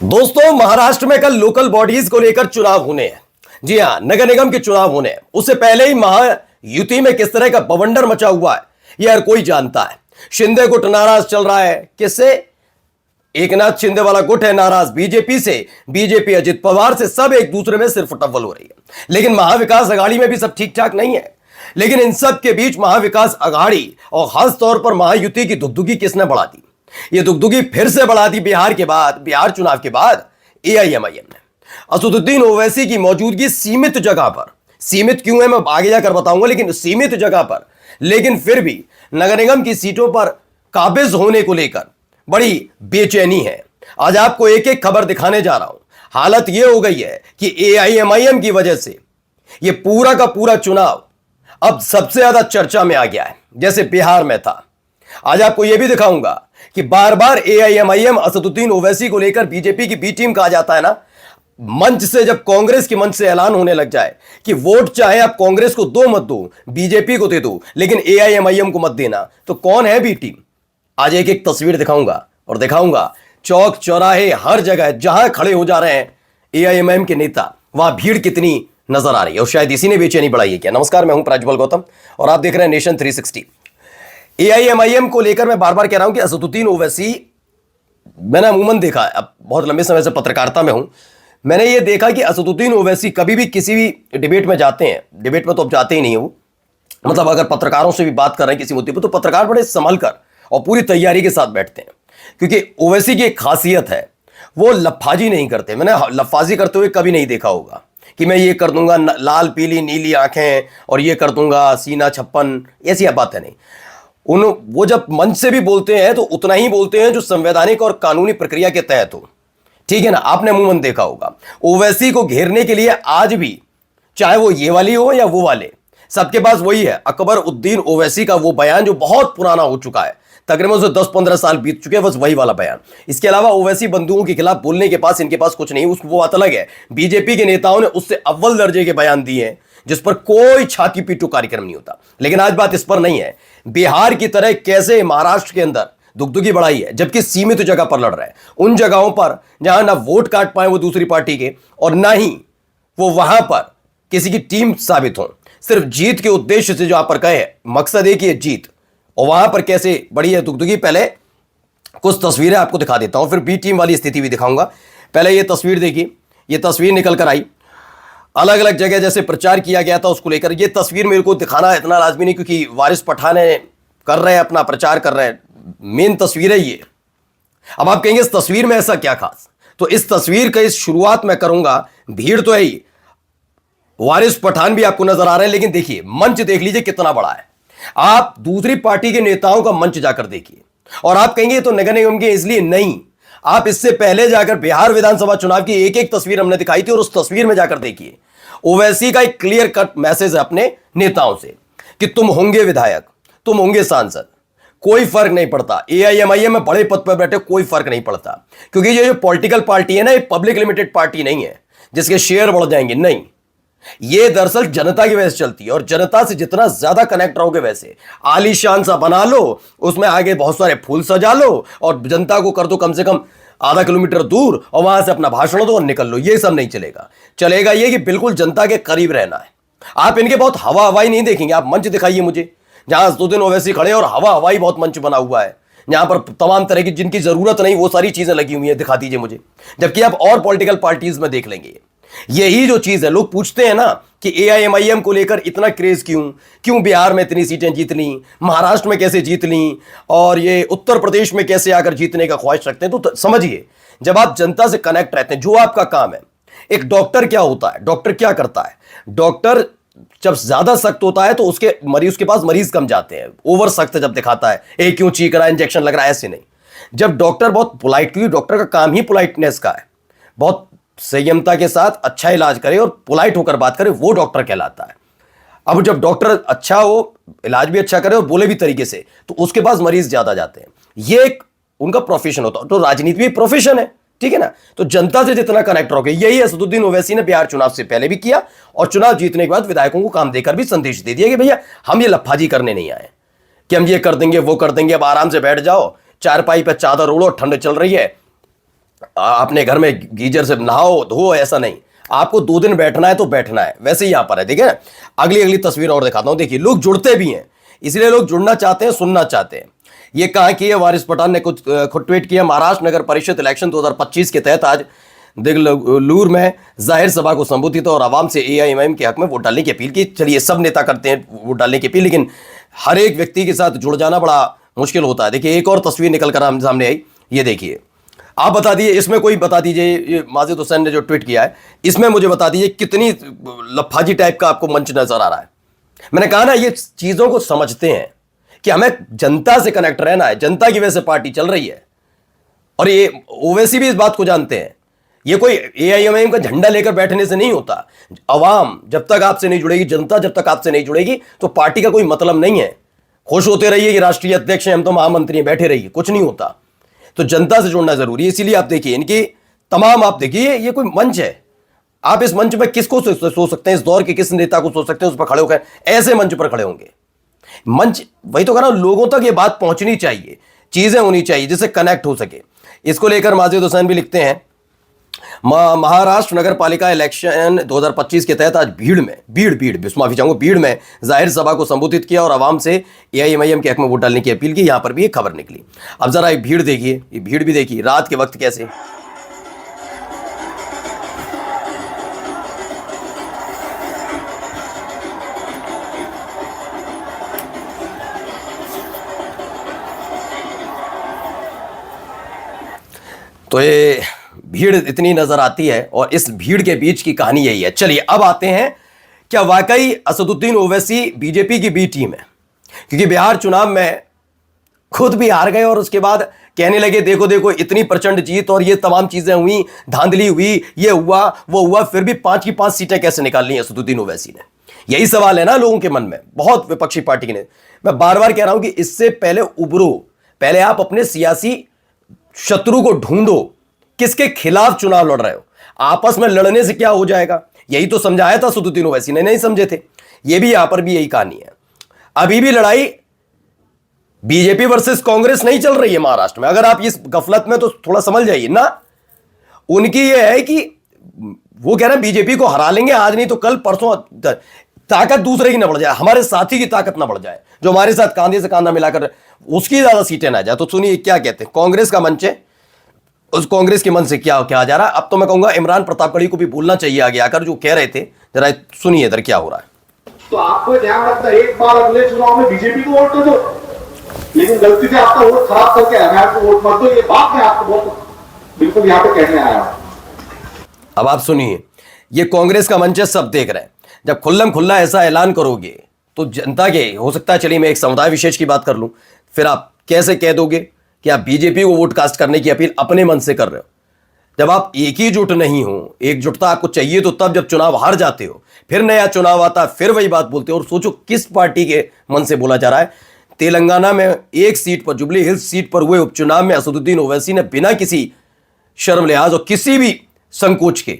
दोस्तों, महाराष्ट्र में कल लोकल बॉडीज को लेकर चुनाव होने हैं। जी हां, नगर निगम के चुनाव होने हैं। उससे पहले ही महायुति में किस तरह का बवंडर मचा हुआ है यह हर कोई जानता है। शिंदे गुट नाराज चल रहा है। किससे? एकनाथ शिंदे वाला गुट है नाराज बीजेपी से, बीजेपी अजित पवार से, सब एक दूसरे में सिर्फ टव्वल हो रही है। लेकिन महाविकास अघाड़ी में भी सब ठीक ठाक नहीं है। लेकिन इन सब के बीच महाविकास अघाड़ी और खास तौर पर महायुति की दुगदुगी किसने बढ़ा दी? ये दुगदुगी फिर से बढ़ा दी बिहार चुनाव के बाद एआईएमआईएम ने। असदुद्दीन ओवैसी की मौजूदगी सीमित जगह पर, सीमित क्यों है मैं आगे जाकर बताऊंगा, लेकिन सीमित जगह पर, लेकिन फिर भी नगर निगम की सीटों पर काबिज होने को लेकर बड़ी बेचैनी है। आज आपको एक एक खबर दिखाने जा रहा हूं। हालत यह हो गई है कि एआईएमआईएम की वजह से यह पूरा का पूरा चुनाव अब सबसे ज्यादा चर्चा में आ गया है, जैसे बिहार में था। आज आपको यह भी दिखाऊंगा कि बार बार एआईएमआईएम असदुद्दीन ओवैसी को लेकर बीजेपी की बी टीम कहा जाता है ना, मंच से जब कांग्रेस के मंच से ऐलान होने लग जाए कि वोट चाहे आप कांग्रेस को दो मत दो, बीजेपी को दे दो, लेकिन एआईएमआईएम को मत देना, तो कौन है बी टीम? आज एक एक तस्वीर दिखाऊंगा और दिखाऊंगा चौक चौराहे हर जगह जहां खड़े हो जा रहे हैं एआईएमआईएम के नेता, वहां भीड़ कितनी नजर आ रही है और शायद इसी ने बेचैनी बढ़ाई है क्या। नमस्कार, मैं हूं प्रज्वल गौतम और आप देख रहे हैं नेशन 360। एआईएमआईएम को लेकर मैं बार बार कह रहा हूं कि असदुद्दीन ओवैसी, मैंने अमूमन देखा, अब बहुत लंबे समय से पत्रकारिता में हूं, मैंने ये देखा कि असदुद्दीन ओवैसी कभी भी किसी भी डिबेट में जाते हैं, डिबेट में तो अब जाते ही नहीं हो, मतलब अगर पत्रकारों से भी बात कर रहे हैं किसी मुद्दे पर तो पत्रकार बड़े संभल कर और पूरी तैयारी के साथ बैठते हैं, क्योंकि ओवैसी की एक खासियत है, वो लफाजी नहीं करते। मैंने लफाजी करते हुए कभी नहीं देखा होगा कि मैं ये कर दूंगा, लाल पीली नीली आंखें और ये कर दूंगा, सीना 56, ऐसी बातें नहीं। वो जब मंच से भी बोलते हैं तो उतना ही बोलते हैं जो संवैधानिक और कानूनी प्रक्रिया के तहत हो, ठीक है ना। आपने अमूमन देखा होगा ओवैसी को घेरने के लिए आज भी, चाहे वो ये वाली हो या वो वाले, सबके पास वही है। अकबर उद्दीन ओवैसी का वो बयान जो बहुत पुराना हो चुका है, तकरीबन उसे 10-15 साल बीत चुके हैं, बस वही वाला बयान। इसके अलावा ओवैसी बंधुओं के खिलाफ बोलने के पास इनके पास कुछ नहीं। वो बात अलग है, बीजेपी के नेताओं ने उससे अव्वल दर्जे के बयान दिए हैं जिस पर कोई छाती पीटू कार्यक्रम नहीं होता। लेकिन आज बात इस पर नहीं है। बिहार की तरह कैसे महाराष्ट्र के अंदर दुगदुगी बढ़ाई है, जबकि सीमित जगह पर लड़ रहे हैं, उन जगहों पर जहां ना वोट काट पाए वो दूसरी पार्टी के और ना ही वो वहां पर किसी की टीम साबित हो, सिर्फ जीत के उद्देश्य से जहां पर कहे मकसद एक ही है, जीत। और वहां पर कैसे बड़ी है दुगदुगी। पहले कुछ तस्वीरें आपको दिखा देता हूं, फिर बी टीम वाली स्थिति भी दिखाऊंगा। पहले ये तस्वीर देखिए, ये तस्वीर निकल कर आई, अलग अलग जगह जैसे प्रचार किया गया था उसको लेकर। ये तस्वीर मेरे को दिखाना इतना लाजमी नहीं, क्योंकि वारिस पठान कर रहे हैं, अपना प्रचार कर रहे हैं, मेन तस्वीर है ये। अब आप कहेंगे इस तस्वीर में ऐसा क्या खास, तो इस तस्वीर का इस शुरुआत में करूंगा। भीड़ तो है ही, वारिस पठान भी आपको नजर आ रहे हैं, लेकिन देखिए मंच देख लीजिए कितना बड़ा है। आप दूसरी पार्टी के नेताओं का मंच जाकर देखिए और आप कहेंगे तो नगर निगम के, इसलिए नहीं, आप इससे पहले जाकर बिहार विधानसभा चुनाव की एक एक तस्वीर हमने दिखाई थी और उस तस्वीर में जाकर देखिए ओवैसी का एक क्लियर कट मैसेज है अपने नेताओं से कि तुम होंगे विधायक, तुम होंगे सांसद, कोई फर्क नहीं पड़ता। एआईएमआईएम में बड़े पद पर बैठे कोई फर्क नहीं पड़ता, क्योंकि ये जो पॉलिटिकल पार्टी है ना, ये पब्लिक लिमिटेड पार्टी नहीं है जिसके शेयर बढ़ जाएंगे, नहीं। ये दरअसल जनता की वजह से चलती है और जनता से जितना ज्यादा कनेक्ट रहोगे वैसे आलीशान सा बना लो, उसमें आगे बहुत सारे फूल सजा लो और जनता को कर दो कम से कम आधा किलोमीटर दूर और वहां से अपना भाषण दो और निकल लो। ये सब नहीं चलेगा। चलेगा ये कि बिल्कुल जनता के करीब रहना है। आप इनके बहुत हवा हवाई नहीं देखेंगे। आप मंच दिखाइए मुझे जहां असदुद्दीन ओवैसी खड़े और हवा हवाई बहुत मंच बना हुआ है, जहां पर तमाम तरह की जिनकी जरूरत नहीं वो सारी चीजें लगी हुई है, दिखा दीजिए मुझे। जबकि आप और पॉलिटिकल पार्टीज में देख लेंगे यही जो चीज है। लोग पूछते हैं ना कि एआईएमआईएम को लेकर इतना क्रेज क्यों बिहार में इतनी सीटें जीत ली, महाराष्ट्र में कैसे जीत ली और ये उत्तर प्रदेश में कैसे आकर जीतने का ख्वाहिश रखते हैं। तो समझिए, जब आप जनता से कनेक्ट रहते हैं, जो आपका काम है। एक डॉक्टर क्या होता है, डॉक्टर क्या करता है, डॉक्टर जब ज्यादा सख्त होता है तो उसके मरीज के पास मरीज कम जाते हैं। ओवर सख्त जब दिखाता है, ए क्यों चीख रहा है, इंजेक्शन लग रहा है, ऐसे नहीं। जब डॉक्टर बहुत पोलाइट, क्योंकि डॉक्टर का काम ही पोलाइटनेस का है, बहुत संयमता के साथ अच्छा इलाज करे और पोलाइट होकर बात करे, वो डॉक्टर कहलाता है। अब जब डॉक्टर अच्छा हो, इलाज भी अच्छा करे और बोले भी तरीके से, तो उसके पास मरीज ज्यादा जाते हैं। ये एक उनका प्रोफेशन होता है। तो राजनीति भी प्रोफेशन है, ठीक है ना। तो जनता से जितना कनेक्ट रहोगे, यही असदुद्दीन ओवैसी ने बिहार चुनाव से पहले भी किया और चुनाव जीतने के बाद विधायकों को काम देकर भी संदेश दे दिया कि भैया हम ये लफाजी करने नहीं आए कि हम ये कर देंगे वो कर देंगे, अब आराम से बैठ जाओ, चारपाई पर चादर ओढ़ो, ठंड चल रही है, अपने घर में गीजर से नहाओ धो, ऐसा नहीं। आपको 2 दिन बैठना है तो बैठना है, वैसे ही यहां पर है। ठीक है, अगली अगली तस्वीर और दिखाता हूं। देखिए, लोग जुड़ते भी हैं, इसलिए लोग जुड़ना चाहते हैं, सुनना चाहते हैं। ये कहा कि वारिस पठान ने कुछ खुद ट्वीट किया। महाराष्ट्र नगर परिषद इलेक्शन 2025 के तहत आज दिगलूर में जाहिर सभा को संबोधित और आवाम से एआईएमआईएम के हक में वोट डालने की अपील की। चलिए, सब नेता करते हैं वोट डालने की अपील, लेकिन हर एक व्यक्ति के साथ जुड़ जाना बड़ा मुश्किल होता है। देखिए, एक और तस्वीर निकल कर सामने आई, ये देखिए। आप बता दीजिए, इसमें कोई बता दीजिए, ये माजिद हुसैन ने जो ट्वीट किया है, इसमें मुझे बता दीजिए कितनी लफाजी टाइप का आपको मंच नजर आ रहा है। मैंने कहा ना, ये चीजों को समझते हैं कि हमें जनता से कनेक्ट रहना है, जनता की वजह से पार्टी चल रही है। और ये ओवैसी भी इस बात को जानते हैं। ये कोई एआईएमआईएम का झंडा लेकर बैठने से नहीं होता। अवाम जब तक आपसे नहीं जुड़ेगी, जनता जब तक आपसे नहीं जुड़ेगी, तो पार्टी का कोई मतलब नहीं है। खुश होते रहिए कि राष्ट्रीय अध्यक्ष हैं, हम तो महामंत्री हैं, बैठे रहिए, कुछ नहीं होता। तो जनता से जुड़ना जरूरी है। इसीलिए आप देखिए, इनकी तमाम, आप देखिए, ये कोई मंच है। आप इस मंच पर किसको सोच सकते हैं, इस दौर के किस नेता को सोच सकते हैं उस पर खड़े होकर? ऐसे मंच पर खड़े होंगे। मंच, वही तो कह रहा हूं, लोगों तक ये बात पहुंचनी चाहिए, चीजें होनी चाहिए जिससे कनेक्ट हो सके। इसको लेकर माजिद हुसैन भी लिखते हैं, महाराष्ट्र नगर पालिका इलेक्शन 2025 के तहत आज भीड़ में जाहिर सभा को संबोधित किया और आवाम से एआईएमआईएम के हक में वोट डालने की अपील की। यहां पर भी एक खबर निकली। अब जरा एक भीड़ देखिए, ये भीड़ भी देखिए रात के वक्त कैसे। तो ये भीड़ इतनी नजर आती है और इस भीड़ के बीच की कहानी यही है। चलिए, अब आते हैं, क्या वाकई असदुद्दीन ओवैसी बीजेपी की बी टीम है? क्योंकि बिहार चुनाव में खुद भी हार गए और उसके बाद कहने लगे देखो देखो इतनी प्रचंड जीत और ये तमाम चीजें हुई, धांधली हुई, ये हुआ वो हुआ, फिर भी 5 की 5 सीटें कैसे निकाल ली असदुद्दीन ओवैसी ने? यही सवाल है ना लोगों के मन में, बहुत विपक्षी पार्टी ने। मैं बार बार कह रहा हूं कि इससे पहले उभरो, पहले आप अपने सियासी शत्रु को ढूंढो, किसके खिलाफ चुनाव लड़ रहे हो। आपस में लड़ने से क्या हो जाएगा, यही तो समझाया था असदुद्दीन ओवैसी ने, नहीं समझे थे। ये भी यहां पर भी यही कहानी है। अभी भी लड़ाई बीजेपी वर्सेस कांग्रेस नहीं चल रही है महाराष्ट्र में। अगर आप इस गफलत में तो थोड़ा समझ जाइए ना। उनकी ये है कि वो कह रहे हैं बीजेपी को हरा लेंगे आज नहीं तो कल परसों, ताकत दूसरे की ना बढ़ जाए, हमारे साथी की ताकत ना बढ़ जाए, जो हमारे साथ कांधे से कांधा मिलाकर उसकी ज्यादा सीटें ना जाए। तो सुनिए क्या कहते हैं, कांग्रेस का मंच है, उस कांग्रेस के मन से क्या क्या आ जा रहा है। अब तो मैं कहूंगा इमरान प्रतापगढ़ी को भी बोलना चाहिए आगे आकर, जो कह रहे थे। जरा सुनिए इधर क्या हो रहा है। तो आपको ध्यान रखना, एक बार अगले चुनाव में बीजेपी को वोट दो, लेकिन गलती से आपका वोट खराब करके एमआईएम को वोट मत दो। ये बात मैं आपको बहुत बिल्कुल यहां पे कहने आया हूं। अब आप सुनिए, ये कांग्रेस का मंच है, सब देख रहे हैं। जब खुल्लम खुल्ला ऐसा ऐलान करोगे तो जनता के, हो सकता है, चलिए मैं एक समुदाय विशेष की बात कर लूं, फिर आप कैसे कह दोगे कि आप बीजेपी को वोट कास्ट करने की अपील अपने मन से कर रहे हो? जब आप एक ही जुट नहीं हो, एकजुटता आपको चाहिए तो तब, जब चुनाव हार जाते हो फिर नया चुनाव आता, फिर वही बात बोलते हो। और सोचो किस पार्टी के मन से बोला जा रहा है। तेलंगाना में एक सीट पर, जुबली हिल्स सीट पर हुए उपचुनाव में असदुद्दीन ओवैसी ने बिना किसी शर्म लिहाज और किसी भी संकोच के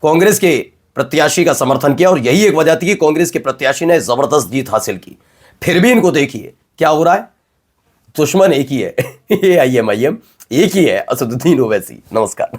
कांग्रेस के प्रत्याशी का समर्थन किया और यही एक वजह थी कि कांग्रेस के प्रत्याशी ने जबरदस्त जीत हासिल की। फिर भी इनको देखिए क्या हो रहा है। दुश्मन एक ही है एआईएमआईएम, एक ही है असदुद्दीन ओवैसी। नमस्कार।